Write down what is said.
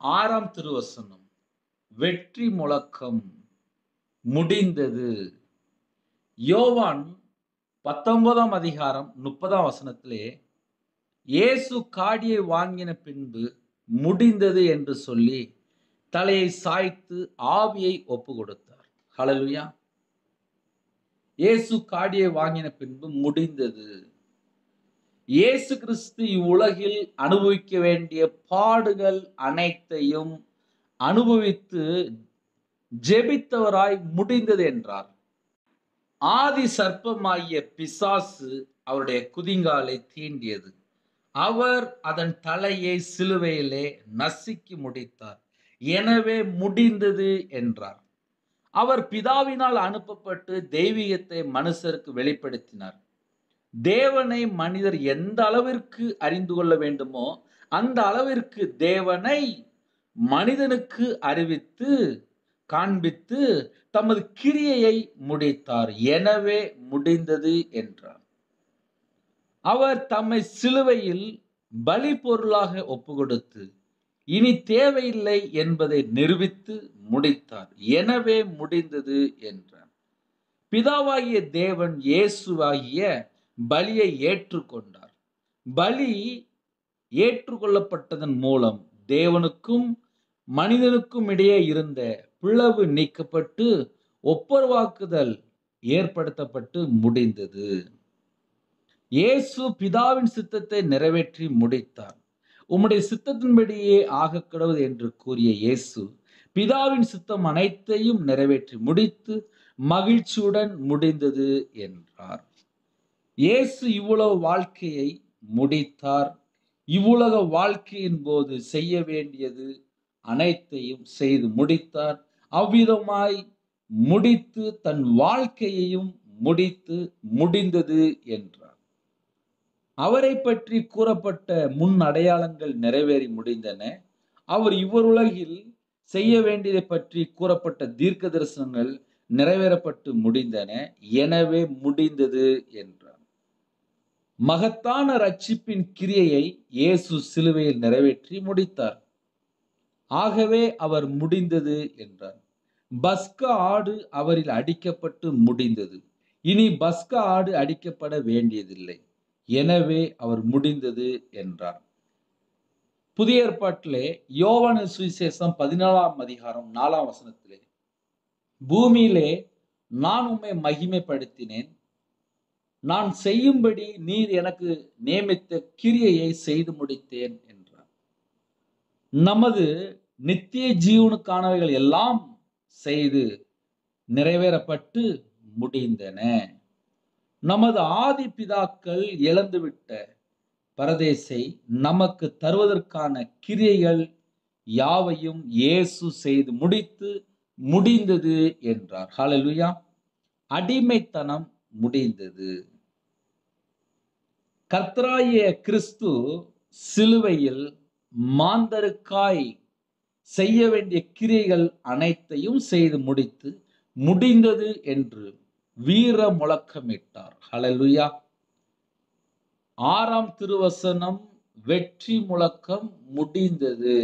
6ஆம் திருவசனம். வெற்றி முழக்கம் முடிந்தது. யோவான் 19ஆம் அதிகாரம் 30ஆம் வசனத்திலே இயேசு காடியை வாங்கின பின்பு முடிந்தது என்று சொல்லி தலையை சாய்த்து ஆவியை ஒப்பு கொடுத்தார். ஹல்லேலூயா. இயேசு காடியை வாங்கின பின்பு முடிந்தது. இயேசு கிறிஸ்து இவ்வுலகில் அனுபவிக்க வேண்டிய பாடுகள் அனைத்தையும் அனுபவித்து ஜெபித்தவராய் முடிந்தது என்றார். ஆதி சர்ப்பமாகிய பிசாசு அவருடைய குதிங்காலை தீண்டியது. அவர் அதன் தலையை சிலுவையிலே நசுக்கி முடித்தார். எனவே முடிந்தது என்றார். அவர் பிதாவினால் அனுப்பப்பட்டு தெய்வீகத்தை மனுஷருக்கு வெளிப்படுத்தினார். தேவனை மனிதர் எந்த அளவிற்கு அறிந்து கொள்ள வேண்டுமோ அந்த அளவிற்கு தேவனை மனிதனுக்கு அறிவித்து காண்பித்து தமது கிரியையை முடித்தார். எனவே முடிந்தது என்றார். அவர் தம்மை சிலுவையில் பலி பொருளாக ஒப்பு கொடுத்து இனி தேவையில்லை என்பதை நிரூபித்து முடித்தார். எனவே முடிந்தது என்றார். பிதாவாகிய தேவன் இயேசுவாகிய பலியை ஏற்றுக்கொண்டார். பலி ஏற்றுக்கொள்ளப்பட்டதன் மூலம் தேவனுக்கும் மனிதனுக்கும் இடையே இருந்த பிளவு நீக்கப்பட்டு ஒப்புரவாக்குதல் ஏற்படுத்தப்பட்டு முடிந்தது. இயேசு பிதாவின் சித்தத்தை நிறைவேற்றி முடித்தார். உம்முடைய சித்தத்தின்படியே ஆகக் கடவுது என்று கூறிய இயேசு பிதாவின் சித்தம் அனைத்தையும் நிறைவேற்றி முடித்து மகிழ்ச்சியுடன் முடிந்தது என்றார். இயேசு இவ்வுலக வாழ்க்கையை முடித்தார். இவ்வுலக வாழ்க்கையின் போது செய்ய வேண்டியது அனைத்தையும் செய்து முடித்தார். அவ்விதமாய் முடித்து தன் வாழ்க்கையையும் முடித்து முடிந்தது என்றார். அவரை பற்றி கூறப்பட்ட முன் அடையாளங்கள் நிறைவேறி முடிந்தன. அவர் இவ்வுலகில் செய்ய வேண்டியதை பற்றி கூறப்பட்ட தீர்க்க தரிசனங்கள் நிறைவேறப்பட்டு முடிந்தன. எனவே முடிந்தது என்றார். மகத்தான ரட்சிப்பின் கிரியையை இயேசு சிலுவையில் நிறைவேற்றி முடித்தார். ஆகவே அவர் முடிந்தது என்றார். பஸ்கா ஆடு அவரில் அடிக்கப்பட்டு முடிந்தது. இனி பஸ்கா ஆடு அடிக்கப்பட வேண்டியதில்லை. எனவே அவர் முடிந்தது என்றார். புதிய ஏற்பாட்டிலே யோவான் சுவிசேஷம் 14ஆம் அதிகாரம் 4ஆம் வசனத்திலே பூமியிலே நான் உம்மை மகிமைப்படுத்தினேன். நான் செய்யும்படி நீர் எனக்கு நியமித்த கிரியையை செய்து முடித்தேன் என்றார். நமது நித்திய ஜீவனுக்கானவைகள் எல்லாம் செய்து நிறைவேறப்பட்டு முடிந்தன. நமது ஆதி பிதாக்கள் இழந்துவிட்ட பரதேசை நமக்கு தருவதற்கான கிரியைகள் யாவையும் இயேசு செய்து முடித்து முடிந்தது என்றார். ஹல்லேலூயா. அடிமைத்தனம் முடிந்தது. கர்த்தராகிய கிறிஸ்து சிலுவையில் மாந்தருக்காய் செய்ய வேண்டிய கிரியைகள் அனைத்தையும் செய்து முடித்து முடிந்தது என்று வீர முழக்கமிட்டார். ஹல்லேலூயா. 6ஆம் திருவசனம் வெற்றி முழக்கம் முடிந்தது.